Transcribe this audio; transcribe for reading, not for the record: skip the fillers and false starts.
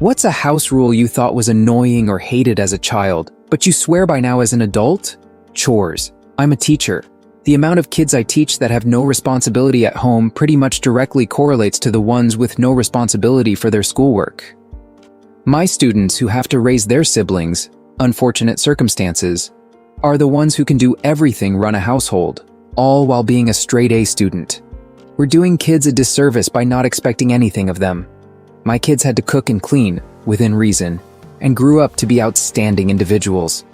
What's a house rule you thought was annoying or hated as a child, but you swear by now as an adult? Chores. I'm a teacher. The amount of kids I teach that have no responsibility at home pretty much directly correlates to the ones with no responsibility for their schoolwork. My students who have to raise their siblings, unfortunate circumstances, are the ones who can do everything run a household, all while being a straight A student. We're doing kids a disservice by not expecting anything of them. My kids had to cook and clean, within reason, and grew up to be outstanding individuals.